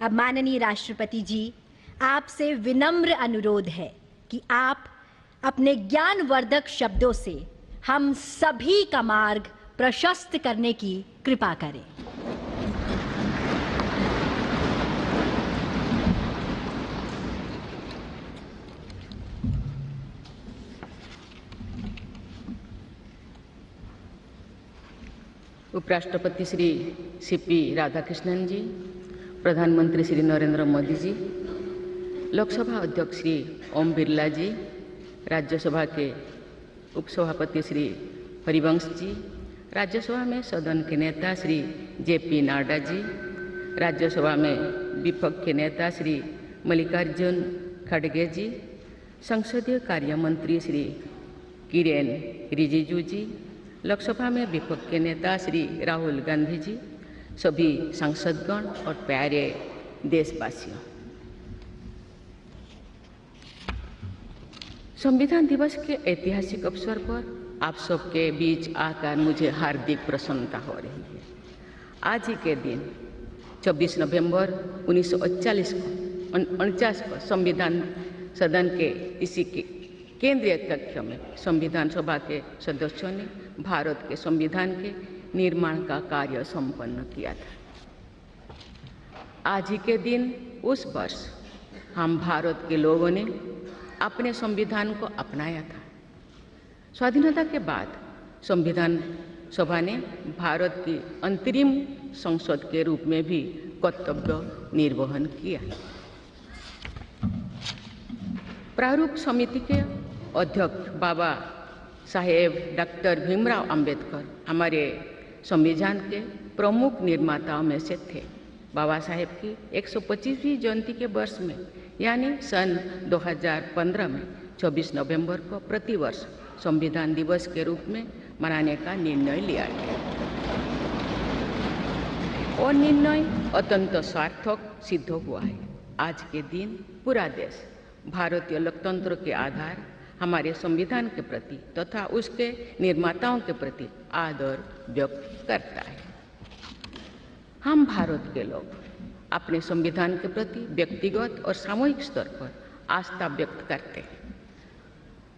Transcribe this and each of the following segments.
अब माननीय राष्ट्रपति जी, आपसे विनम्र अनुरोध है कि आप अपने ज्ञानवर्धक शब्दों से हम सभी का मार्ग प्रशस्त करने की कृपा करें। उपराष्ट्रपति श्री सीपी राधाकृष्णन जी, प्रधानमंत्री श्री नरेंद्र मोदी जी, लोकसभा अध्यक्ष श्री ओम बिरला जी, राज्यसभा के उपसभापति श्री हरिवंश जी, राज्यसभा में सदन के नेता श्री जेपी नड्डा जी, राज्यसभा में विपक्ष के नेता श्री मल्लिकार्जुन खड़गे जी, संसदीय कार्य मंत्री श्री किरेन रिजिजू जी, लोकसभा में विपक्ष के नेता श्री राहुल गांधी जी, सभी सांसदगण और प्यारे देशवासियों, संविधान दिवस के ऐतिहासिक अवसर पर आप सबके बीच आकर मुझे हार्दिक प्रसन्नता हो रही है। आज ही के दिन 26 नवंबर 1949 को संविधान सदन के इसी के केंद्रीय कक्ष में संविधान सभा के सदस्यों ने भारत के संविधान के निर्माण का कार्य संपन्न किया था। आज ही के दिन उस वर्ष हम भारत के लोगों ने अपने संविधान को अपनाया था। स्वाधीनता के बाद संविधान सभा ने भारत की अंतरिम संसद के रूप में भी कर्तव्य निर्वहन किया। प्रारूप समिति के अध्यक्ष बाबा साहेब डॉक्टर भीमराव अंबेडकर हमारे संविधान के प्रमुख निर्माताओं में से थे। बाबा साहेब की 125वीं जयंती के वर्ष में यानी सन 2015 में 24 नवंबर को प्रतिवर्ष संविधान दिवस के रूप में मनाने का निर्णय लिया गया और निर्णय अत्यंत सार्थक सिद्ध हुआ है। आज के दिन पूरा देश भारतीय लोकतंत्र के आधार हमारे संविधान के प्रति तथा उसके निर्माताओं के प्रति आदर व्यक्त करता है। हम भारत के लोग अपने संविधान के प्रति व्यक्तिगत और सामूहिक स्तर पर आस्था व्यक्त करते हैं।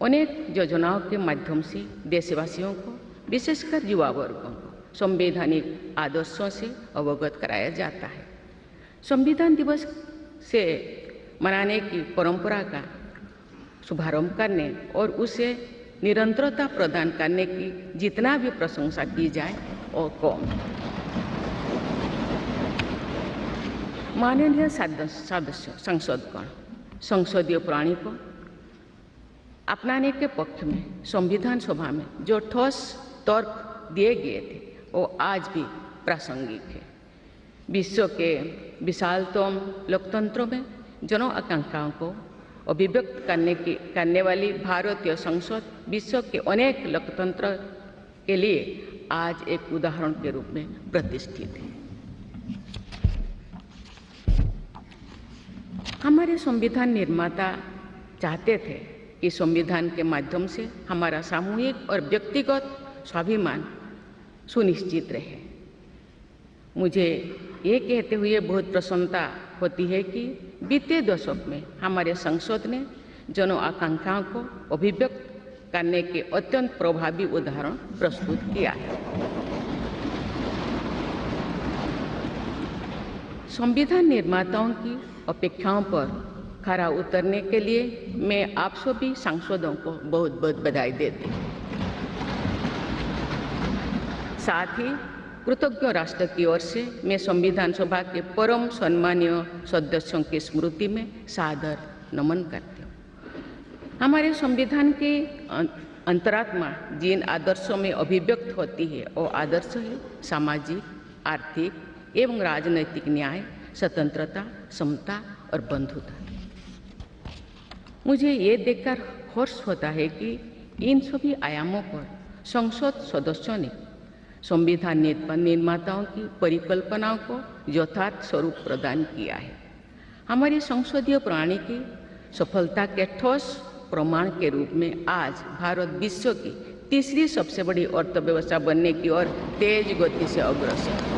अनेक योजनाओं के माध्यम से देशवासियों को, विशेषकर युवा वर्गों को संवैधानिक आदर्शों से अवगत कराया जाता है। संविधान दिवस से मनाने की परंपरा का शुभारंभ करने और उसे निरंतरता प्रदान करने की जितना भी प्रशंसा की जाए और कम। माननीय सदस्य संसदगण संसदीय प्रणाली को अपनाने के पक्ष में संविधान सभा में जो ठोस तर्क दिए गए थे वो आज भी प्रासंगिक है। विश्व के विशालतम लोकतंत्रों में जन आकांक्षाओं को अभिव्यक्त करने वाली भारतीय संसद विश्व के अनेक लोकतंत्र के लिए आज एक उदाहरण के रूप में प्रतिष्ठित है। हमारे संविधान निर्माता चाहते थे कि संविधान के माध्यम से हमारा सामूहिक और व्यक्तिगत स्वाभिमान सुनिश्चित रहे। मुझे ये कहते हुए बहुत प्रसन्नता होती है कि बीते दशक में हमारे संसद ने जन आकांक्षाओं को अभिव्यक्त करने के अत्यंत प्रभावी उदाहरण प्रस्तुत किया है। संविधान निर्माताओं की अपेक्षाओं पर खरा उतरने के लिए मैं आप सभी सांसदों को बहुत बहुत बधाई देती हूँ। साथ ही कृतज्ञ राष्ट्र की ओर से मैं संविधान सभा के परम सम्मानीय सदस्यों की स्मृति में सादर नमन करती हूँ। हमारे संविधान की अंतरात्मा जिन आदर्शों में अभिव्यक्त होती है वो आदर्श है सामाजिक, आर्थिक एवं राजनैतिक न्याय, स्वतंत्रता, समता और बंधुता। मुझे ये देखकर हर्ष होता है कि इन सभी आयामों पर संसद सदस्यों ने संविधान निर्माताओं की परिकल्पनाओं को यथार्थ स्वरूप प्रदान किया है। हमारी संसदीय प्रणाली की सफलता के ठोस प्रमाण के रूप में आज भारत विश्व की तीसरी सबसे बड़ी अर्थव्यवस्था बनने की ओर तेज गति से अग्रसर है।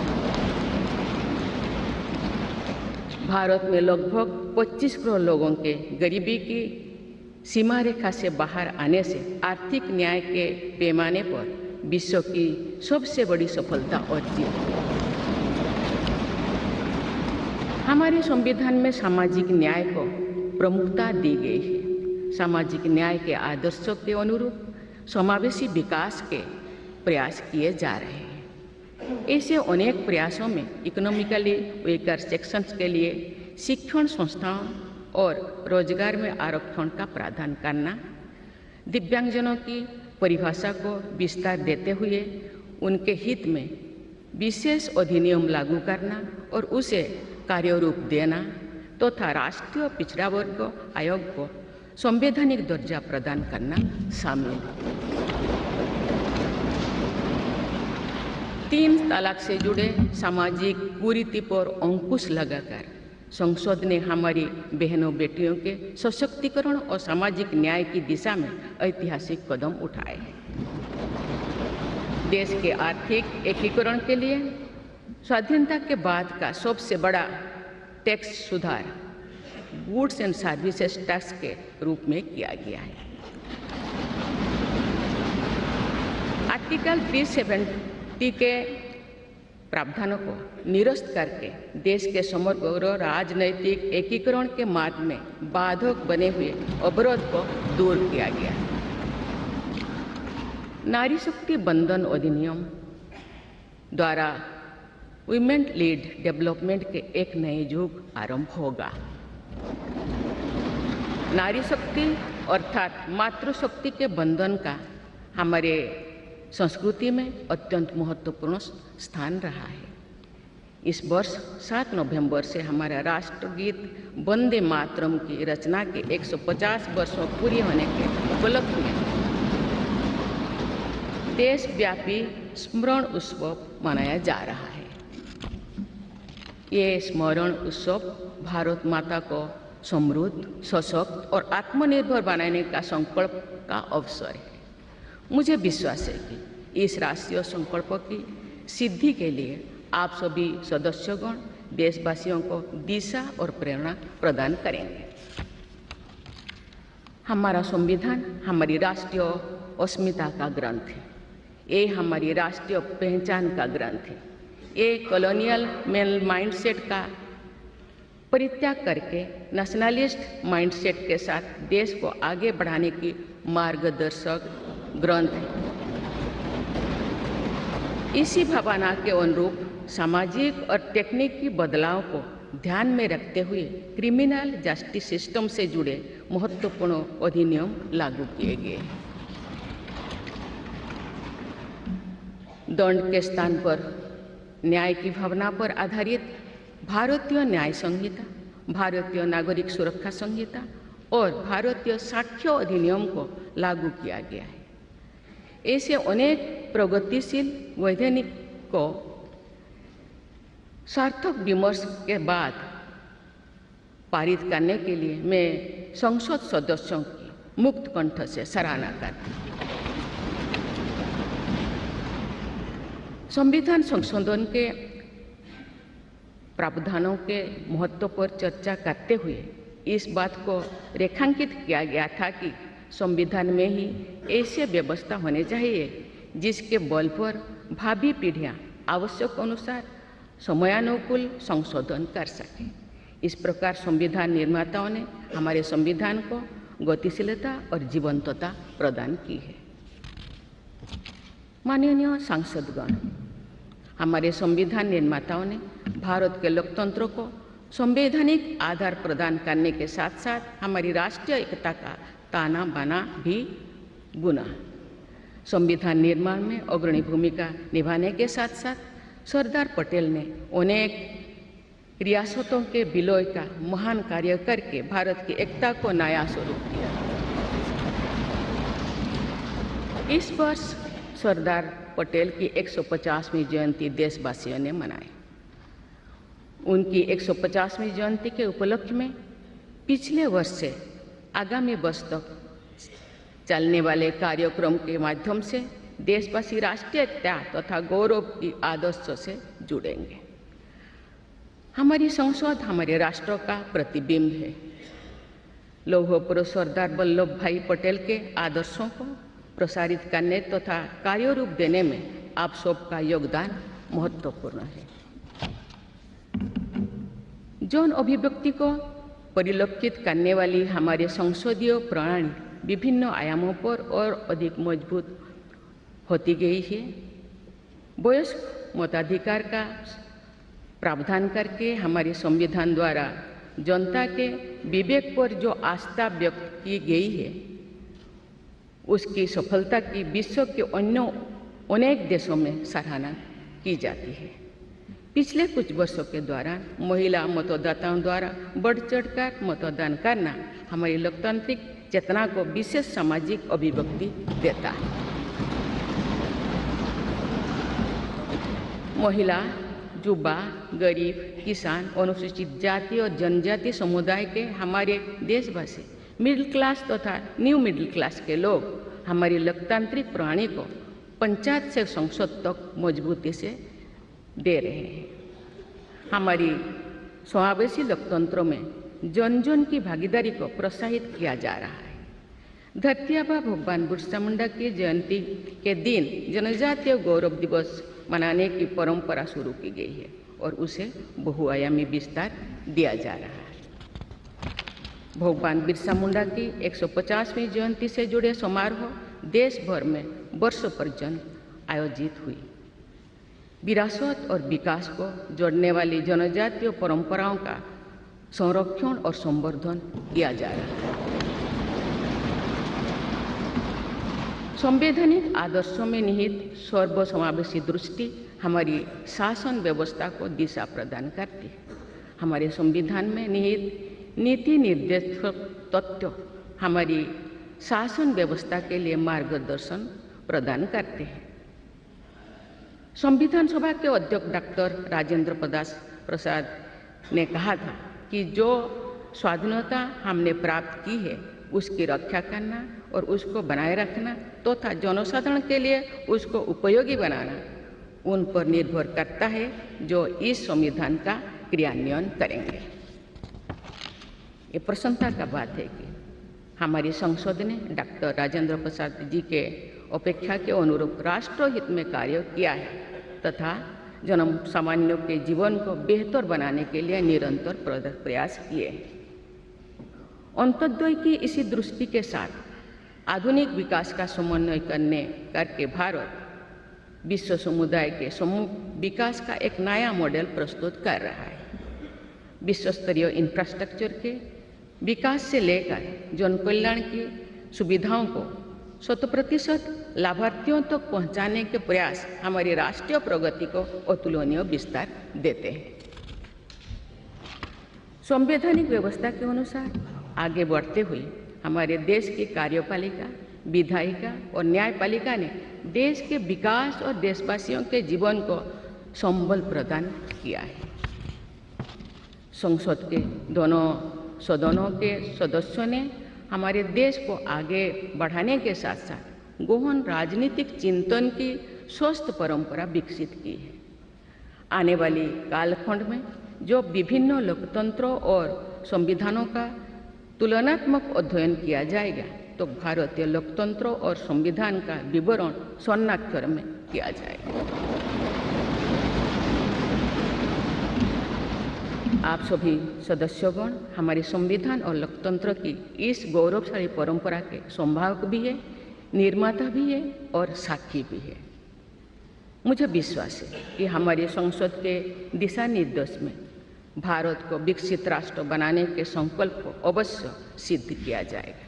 भारत में लगभग 25 करोड़ लोगों के गरीबी की सीमा रेखा से बाहर आने से आर्थिक न्याय के पैमाने पर विश्व की सबसे बड़ी सफलता अर्जित की। हमारे संविधान में सामाजिक न्याय को प्रमुखता दी गई है। सामाजिक न्याय के आदर्शों के अनुरूप समावेशी विकास के प्रयास किए जा रहे हैं। ऐसे अनेक प्रयासों में इकोनॉमिकली वीकर सेक्शंस के लिए शिक्षण संस्थाओं और रोजगार में आरक्षण का प्रावधान करना, दिव्यांगजनों की परिभाषा को विस्तार देते हुए उनके हित में विशेष अधिनियम लागू करना और उसे कार्यरूप देना तथा राष्ट्रीय पिछड़ा वर्ग आयोग को संवैधानिक दर्जा प्रदान करना शामिल है। 3 तलाक से जुड़े सामाजिक कुरीति पर अंकुश लगाकर संसद ने हमारी बहनों बेटियों के सशक्तिकरण और सामाजिक न्याय की दिशा में ऐतिहासिक कदम उठाए हैं। देश के आर्थिक एकीकरण के लिए स्वाधीनता के बाद का सबसे बड़ा टैक्स सुधार गुड्स एंड सर्विसेज टैक्स के रूप में किया गया है। आर्टिकल 370 के प्रावधानों को निरस्त करके देश के समग्र राजनैतिक एकीकरण के मार्ग में बाधक बने हुए अवरोध को दूर किया गया। नारी शक्ति बंधन अधिनियम द्वारा वुमेन लीड डेवलपमेंट के एक नए युग आरंभ होगा। नारी शक्ति अर्थात मातृशक्ति के बंधन का हमारे संस्कृति में अत्यंत महत्वपूर्ण स्थान रहा है। इस वर्ष 7 नवंबर से हमारा राष्ट्रगीत वंदे मातरम की रचना के 150 वर्षों पूरी होने के उपलक्ष्य में देशव्यापी स्मरण उत्सव मनाया जा रहा है। ये स्मरण उत्सव भारत माता को समृद्ध, सशक्त और आत्मनिर्भर बनाने का संकल्प का अवसर है। मुझे विश्वास है कि इस राष्ट्रीय संकल्प की सिद्धि के लिए आप सभी सदस्यगण देशवासियों को दिशा और प्रेरणा प्रदान करेंगे। हमारा संविधान हमारी राष्ट्रीय अस्मिता का ग्रंथ है। ये हमारी राष्ट्रीय पहचान का ग्रंथ है। ये कॉलोनियल माइंडसेट का परित्याग करके नेशनलिस्ट माइंडसेट के साथ देश को आगे बढ़ाने की मार्गदर्शक ग्रंथ है। इसी भावना के अनुरूप सामाजिक और तकनीकी बदलाव को ध्यान में रखते हुए क्रिमिनल जस्टिस सिस्टम से जुड़े महत्वपूर्ण अधिनियम लागू किए गए। दंड के स्थान पर न्याय की भावना पर आधारित भारतीय न्याय संहिता, भारतीय नागरिक सुरक्षा संहिता और भारतीय साक्ष्य अधिनियम को लागू किया गया है। ऐसे अनेक प्रगतिशील वैधानिक को सार्थक विमर्श के बाद पारित करने के लिए मैं संसद सदस्यों की मुक्त कंठ से सराहना करती हूँ। संविधान संशोधन के प्रावधानों के महत्व पर चर्चा करते हुए इस बात को रेखांकित किया गया था कि संविधान में ही ऐसी व्यवस्था होनी चाहिए जिसके बल पर भावी पीढ़ियां आवश्यक अनुसार समयानुकूल संशोधन कर सकें। इस प्रकार संविधान निर्माताओं ने हमारे संविधान को गतिशीलता और जीवंतता प्रदान की है। माननीय सांसदगण, हमारे संविधान निर्माताओं ने भारत के लोकतंत्र को संवैधानिक आधार प्रदान करने के साथ साथ हमारी राष्ट्रीय एकता का ताना बाना भी बुना। संविधान निर्माण में अग्रणी भूमिका निभाने के साथ साथ सरदार पटेल ने अनेक रियासतों के विलय का महान कार्य करके भारत की एकता को नया स्वरूप दिया। इस वर्ष सरदार पटेल की 150वीं जयंती देशवासियों ने मनाई। उनकी 150वीं जयंती के उपलक्ष्य में पिछले वर्ष से आगामी वर्ष तक चलने वाले कार्यक्रम के माध्यम से देशवासी राष्ट्रीय एकता तथा गौरव की आदर्शों से जुड़ेंगे। हमारी संसद हमारे राष्ट्र का प्रतिबिंब है। लौह पुरुष सरदार वल्लभ भाई पटेल के आदर्शों को प्रसारित करने तथा कार्यरूप देने में आप सबका योगदान महत्वपूर्ण है। जौन अभिव्यक्ति को परिलक्षित करने वाली हमारे संसदीय प्रणाली विभिन्न आयामों पर और अधिक मजबूत होती गई है। वयस्क मताधिकार का प्रावधान करके हमारे संविधान द्वारा जनता के विवेक पर जो आस्था व्यक्त की गई है, उसकी सफलता की विश्व के अन्य अनेक देशों में सराहना की जाती है। पिछले कुछ वर्षों के दौरान महिला मतदाताओं द्वारा बढ़ चढ़कर मतदान करना हमारी लोकतांत्रिक चेतना को विशेष सामाजिक अभिव्यक्ति देता है। महिला, युवा, गरीब, किसान, अनुसूचित जाति और जनजाति समुदाय के हमारे देशवासी, मिडिल क्लास तथा न्यू मिडिल क्लास के लोग हमारी लोकतांत्रिक प्रणाली को पंचायत से संसद तक मजबूती से दे रहे हैं। हमारी समावेशी लोकतंत्रों में जन जन की भागीदारी को प्रोत्साहित किया जा रहा है। धरती आबा भगवान बिरसा मुंडा की जयंती के दिन जनजातीय गौरव दिवस मनाने की परंपरा शुरू की गई है और उसे बहुआयामी विस्तार दिया जा रहा है। भगवान बिरसा मुंडा की 150वीं जयंती से जुड़े समारोह देश भर में वर्षों पर्यंत आयोजित हुई। विरासत और विकास को जोड़ने वाली जनजातीय परंपराओं का संरक्षण और संवर्धन किया जा रहा है। संवैधानिक आदर्शों में निहित सर्वसमावेशी दृष्टि हमारी शासन व्यवस्था को दिशा प्रदान करती है। हमारे संविधान में निहित नीति निर्देशक तत्व हमारी शासन व्यवस्था के लिए मार्गदर्शन प्रदान करते हैं। संविधान सभा के अध्यक्ष डॉक्टर राजेंद्र प्रसाद ने कहा था कि जो स्वाधीनता हमने प्राप्त की है उसकी रक्षा करना और उसको बनाए रखना तथा जनसाधारण के लिए उसको उपयोगी बनाना उन पर निर्भर करता है जो इस संविधान का क्रियान्वयन करेंगे। ये प्रसन्नता का बात है कि हमारी संसद ने डॉक्टर राजेंद्र प्रसाद जी के अपेक्षा के अनुरूप राष्ट्रहित में कार्य किया है तथा जन सामान्यों के जीवन को बेहतर बनाने के लिए निरंतर प्रयास किए हैं। अंत्योदय की इसी दृष्टि के साथ आधुनिक विकास का समन्वय करके भारत विश्व समुदाय के सम्मुख विकास का एक नया मॉडल प्रस्तुत कर रहा है। विश्व स्तरीय इंफ्रास्ट्रक्चर के विकास से लेकर जन कल्याण की सुविधाओं को 100% लाभार्थियों तक तो पहुंचाने के प्रयास हमारी राष्ट्रीय प्रगति को अतुलनीय विस्तार देते हैं। संवैधानिक व्यवस्था के अनुसार आगे बढ़ते हुए हमारे देश की कार्यपालिका, विधायिका और न्यायपालिका ने देश के विकास और देशवासियों के जीवन को संबल प्रदान किया है। संसद के दोनों सदनों के सदस्यों ने हमारे देश को आगे बढ़ाने के साथ साथ गहन राजनीतिक चिंतन की स्वस्थ परंपरा विकसित की है। आने वाली कालखंड में जो विभिन्न लोकतंत्रों और संविधानों का तुलनात्मक अध्ययन किया जाएगा तो भारतीय लोकतंत्र और संविधान का विवरण स्वर्णाक्षर में किया जाएगा। आप सभी सदस्यगण हमारे संविधान और लोकतंत्र की इस गौरवशाली परंपरा के संवाहक भी है, निर्माता भी है और साक्षी भी है। मुझे विश्वास है कि हमारी संसद के दिशा निर्देश में भारत को विकसित राष्ट्र बनाने के संकल्प को अवश्य सिद्ध किया जाएगा।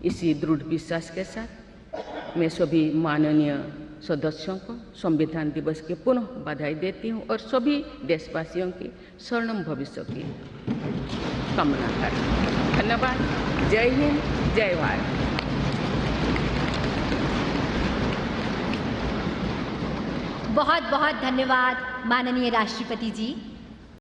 इसी दृढ़ विश्वास के साथ मैं सभी माननीय सदस्यों को संविधान दिवस की पुनः बधाई देती हूँ और सभी देशवासियों की स्वर्णिम भविष्य की कामना करती हूँ। धन्यवाद। जय हिंद, जय भारत। बहुत बहुत धन्यवाद माननीय राष्ट्रपति जी।